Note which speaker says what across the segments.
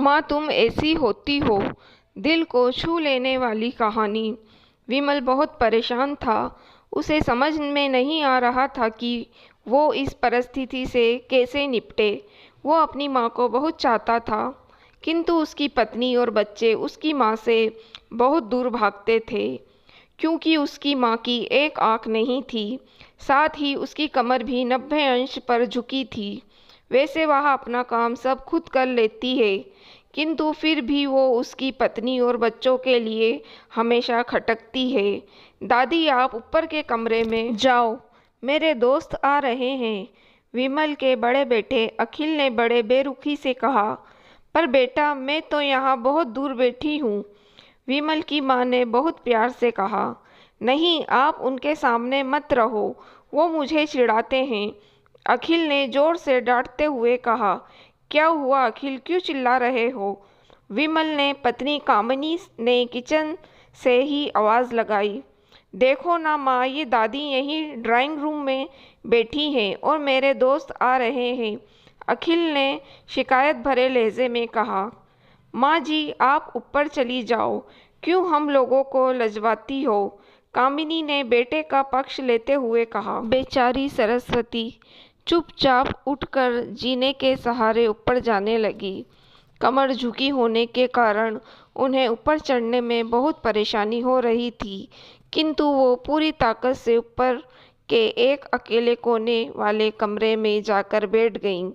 Speaker 1: माँ तुम ऐसी होती हो। दिल को छू लेने वाली कहानी। विमल बहुत परेशान था। उसे समझ में नहीं आ रहा था कि वो इस परिस्थिति से कैसे निपटे। वो अपनी माँ को बहुत चाहता था, किंतु उसकी पत्नी और बच्चे उसकी माँ से बहुत दूर भागते थे, क्योंकि उसकी माँ की एक आँख नहीं थी, साथ ही उसकी कमर भी 90 अंश पर झुकी थी। वैसे वह अपना काम सब खुद कर लेती है, किंतु फिर भी वो उसकी पत्नी और बच्चों के लिए हमेशा खटकती है। दादी आप ऊपर के कमरे में जाओ, मेरे दोस्त आ रहे हैं। विमल के बड़े बेटे अखिल ने बड़े बेरुखी से कहा। पर बेटा मैं तो यहाँ बहुत दूर बैठी हूँ। विमल की माँ ने बहुत प्यार से कहा। नहीं, आप उनके सामने मत रहो, वो मुझे चिढ़ाते हैं। अखिल ने जोर से डांटते हुए कहा। क्या हुआ अखिल, क्यों चिल्ला रहे हो? विमल ने पत्नी कामिनी ने किचन से ही आवाज़ लगाई। देखो ना माँ, ये दादी यहीं ड्राइंग रूम में बैठी हैं और मेरे दोस्त आ रहे हैं। अखिल ने शिकायत भरे लहजे में कहा। माँ जी आप ऊपर चली जाओ, क्यों हम लोगों को लजवाती हो? कामिनी ने बेटे का पक्ष लेते हुए कहा। बेचारी सरस्वती चुपचाप उठकर जीने के सहारे ऊपर जाने लगी। कमर झुकी होने के कारण उन्हें ऊपर चढ़ने में बहुत परेशानी हो रही थी, किंतु वो पूरी ताकत से ऊपर के एक अकेले कोने वाले कमरे में जाकर बैठ गईं।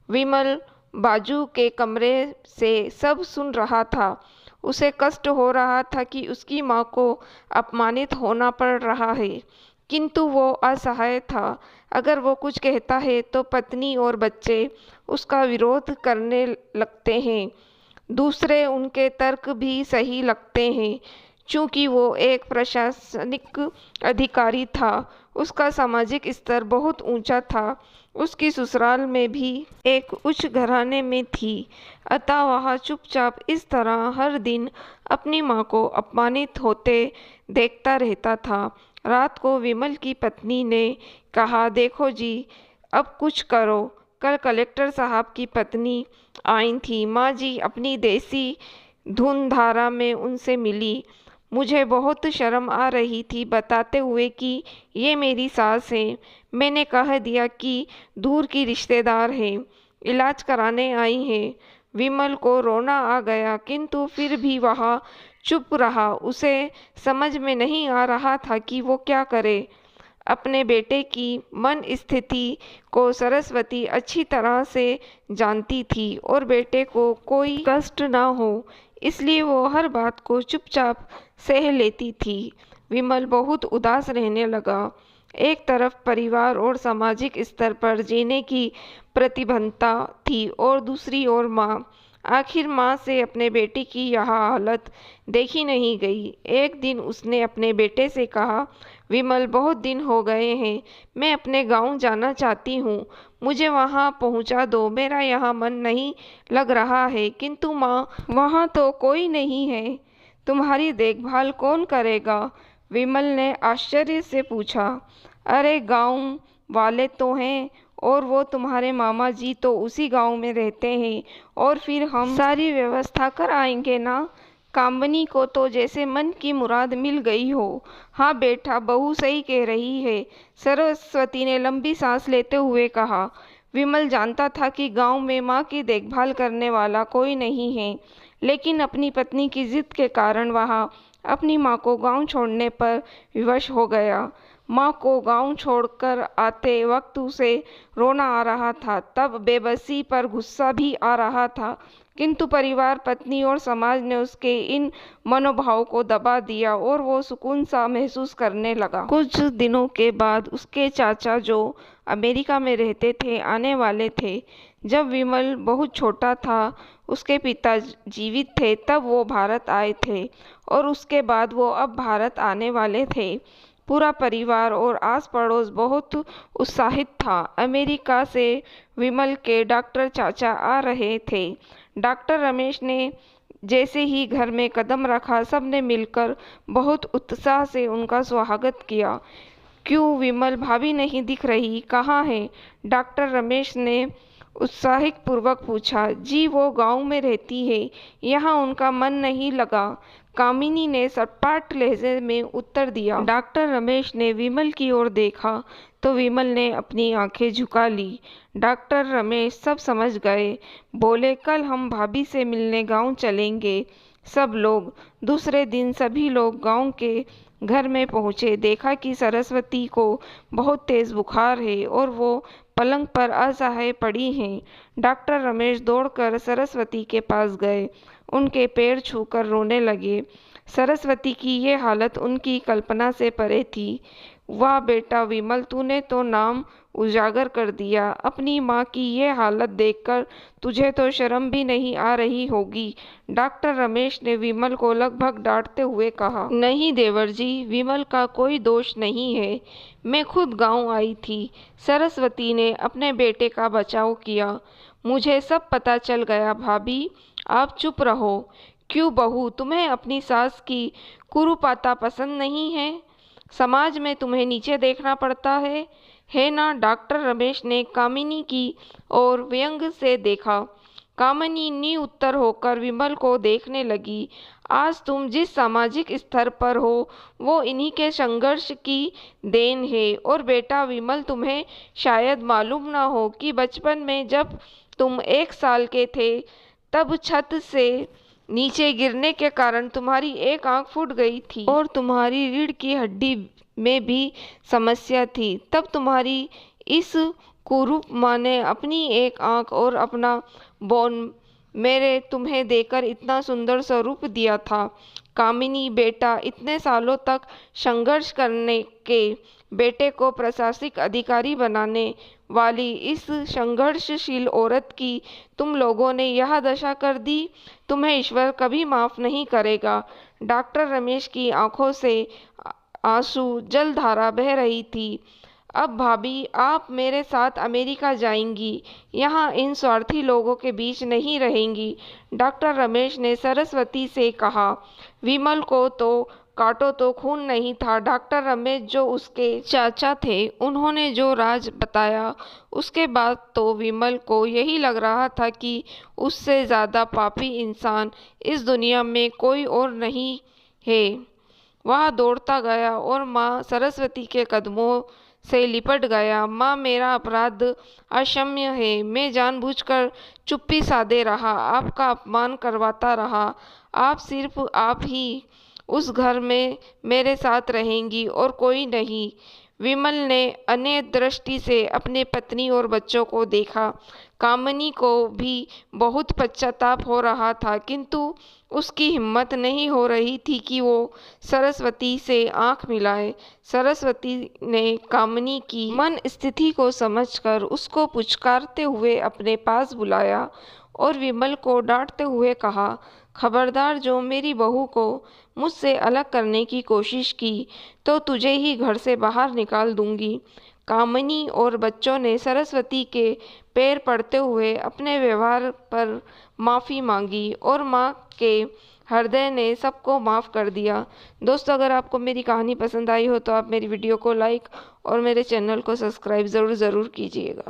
Speaker 1: विमल बाजू के कमरे से सब सुन रहा था। उसे कष्ट हो रहा था कि उसकी माँ को अपमानित होना पड़ रहा है, किंतु वो असहाय था। अगर वो कुछ कहता है तो पत्नी और बच्चे उसका विरोध करने लगते हैं। दूसरे उनके तर्क भी सही लगते हैं। चूँकि वो एक प्रशासनिक अधिकारी था, उसका सामाजिक स्तर बहुत ऊंचा था। उसकी ससुराल में भी एक उच्च घराने में थी, अतः वह चुपचाप इस तरह हर दिन अपनी माँ को अपमानित होते देखता रहता था। रात को विमल की पत्नी ने कहा, देखो जी, अब कुछ करो। कल कलेक्टर साहब की पत्नी आई थी। माँ जी अपनी देसी धुनधारा में उनसे मिली। मुझे बहुत शर्म आ रही थी बताते हुए कि ये मेरी सास है। मैंने कह दिया कि दूर की रिश्तेदार है, इलाज कराने आई है। विमल को रोना आ गया, किंतु फिर भी वह चुप रहा। उसे समझ में नहीं आ रहा था कि वो क्या करे। अपने बेटे की मन स्थिति को सरस्वती अच्छी तरह से जानती थी और बेटे को कोई कष्ट न हो, इसलिए वो हर बात को चुपचाप सह लेती थी। विमल बहुत उदास रहने लगा। एक तरफ परिवार और सामाजिक स्तर पर जीने की प्रतिबद्धता थी और दूसरी ओर माँ। आखिर माँ से अपने बेटे की यह हालत देखी नहीं गई। एक दिन उसने अपने बेटे से कहा, विमल बहुत दिन हो गए हैं, मैं अपने गांव जाना चाहती हूँ, मुझे वहाँ पहुँचा दो। मेरा यहाँ मन नहीं लग रहा है। किंतु माँ, वहाँ तो कोई नहीं है, तुम्हारी देखभाल कौन करेगा? विमल ने आश्चर्य से पूछा। अरे गांव वाले तो हैं, और वो तुम्हारे मामा जी तो उसी गांव में रहते हैं, और फिर हम सारी व्यवस्था कर आएंगे ना। कामनी को तो जैसे मन की मुराद मिल गई हो। हाँ बेटा, बहू सही कह रही है, सरस्वती ने लंबी सांस लेते हुए कहा। विमल जानता था कि गांव में माँ की देखभाल करने वाला कोई नहीं है, लेकिन अपनी पत्नी की जिद के कारण वह अपनी माँ को गांव छोड़ने पर विवश हो गया। माँ को गांव छोड़कर आते वक्त उसे रोना आ रहा था, तब बेबसी पर गुस्सा भी आ रहा था, किंतु परिवार, पत्नी और समाज ने उसके इन मनोभाव को दबा दिया और वो सुकून सा महसूस करने लगा। कुछ दिनों के बाद उसके चाचा, जो अमेरिका में रहते थे, आने वाले थे। जब विमल बहुत छोटा था, उसके पिता जीवित थे, तब वो भारत आए थे और उसके बाद वो अब भारत आने वाले थे। पूरा परिवार और आस पड़ोस बहुत उत्साहित था। अमेरिका से विमल के डॉक्टर चाचा आ रहे थे। डॉक्टर रमेश ने जैसे ही घर में कदम रखा, सबने मिलकर बहुत उत्साह से उनका स्वागत किया। क्यों विमल, भाभी नहीं दिख रही, कहाँ है? डॉक्टर रमेश ने उत्साहित पूर्वक पूछा। जी, वो गांव में रहती है, यहाँ उनका मन नहीं लगा, कामिनी ने सपाट लहजे में उत्तर दिया। डॉक्टर रमेश ने विमल की ओर देखा तो विमल ने अपनी आंखें झुका ली। डॉक्टर रमेश सब समझ गए। बोले, कल हम भाभी से मिलने गांव चलेंगे। सब लोग। दूसरे दिन सभी लोग गांव के घर में पहुंचे। देखा कि सरस्वती को बहुत तेज बुखार है और वो पलंग पर असहाय पड़ी हैं। डॉक्टर रमेश दौड़कर सरस्वती के पास गए, उनके पैर छूकर रोने लगे। सरस्वती की ये हालत उनकी कल्पना से परे थी। वाह बेटा विमल, तूने तो नाम उजागर कर दिया। अपनी माँ की ये हालत देखकर तुझे तो शर्म भी नहीं आ रही होगी। डॉक्टर रमेश ने विमल को लगभग डांटते हुए कहा। नहीं देवर जी, विमल का कोई दोष नहीं है, मैं खुद गांव आई थी। सरस्वती ने अपने बेटे का बचाव किया। मुझे सब पता चल गया भाभी, आप चुप रहो। क्यों बहू, तुम्हें अपनी सास की कुरूपता पसंद नहीं है? समाज में तुम्हें नीचे देखना पड़ता है ना? डॉक्टर रमेश ने कामिनी की ओर व्यंग से देखा। कामिनी निरुत्तर होकर विमल को देखने लगी। आज तुम जिस सामाजिक स्तर पर हो वो इन्हीं के संघर्ष की देन है। और बेटा विमल, तुम्हें शायद मालूम न हो कि बचपन में जब तुम 1 साल के थे तब छत से नीचे गिरने के कारण तुम्हारी एक आंख फूट गई थी और तुम्हारी रीढ़ की हड्डी में भी समस्या थी। तब तुम्हारी इस कुरूप माँ ने अपनी एक आंख और अपना बोन मेरे तुम्हें देकर इतना सुंदर स्वरूप दिया था। कामिनी बेटा, इतने सालों तक संघर्ष करने के बेटे को प्रशासनिक अधिकारी बनाने वाली इस संघर्षशील औरत की तुम लोगों ने यह दशा कर दी। तुम्हें ईश्वर कभी माफ नहीं करेगा। डॉक्टर रमेश की आंखों से आंसू जलधारा बह रही थी। अब भाभी, आप मेरे साथ अमेरिका जाएंगी, यहाँ इन स्वार्थी लोगों के बीच नहीं रहेंगी। डॉक्टर रमेश ने सरस्वती से कहा। विमल को तो काटो तो खून नहीं था। डॉक्टर रमेश जो उसके चाचा थे, उन्होंने जो राज बताया उसके बाद तो विमल को यही लग रहा था कि उससे ज़्यादा पापी इंसान इस दुनिया में कोई और नहीं है। वह दौड़ता गया और माँ सरस्वती के कदमों से लिपट गया। माँ, मेरा अपराध अक्षम्य है। मैं जानबूझकर चुप्पी साधे रहा, आपका अपमान करवाता रहा। आप सिर्फ आप ही उस घर में मेरे साथ रहेंगी और कोई नहीं। विमल ने अन्य दृष्टि से अपने पत्नी और बच्चों को देखा। कामिनी को भी बहुत पश्चाताप हो रहा था, किंतु उसकी हिम्मत नहीं हो रही थी कि वो सरस्वती से आंख मिलाए। सरस्वती ने कामिनी की मन स्थिति को समझकर उसको पुचकारते हुए अपने पास बुलाया और विमल को डांटते हुए कहा, खबरदार, जो मेरी बहू को मुझसे अलग करने की कोशिश की तो तुझे ही घर से बाहर निकाल दूंगी। कामिनी और बच्चों ने सरस्वती के पैर पड़ते हुए अपने व्यवहार पर माफ़ी मांगी और माँ के हृदय ने सबको माफ़ कर दिया। दोस्तों, अगर आपको मेरी कहानी पसंद आई हो तो आप मेरी वीडियो को लाइक और मेरे चैनल को सब्सक्राइब ज़रूर कीजिएगा।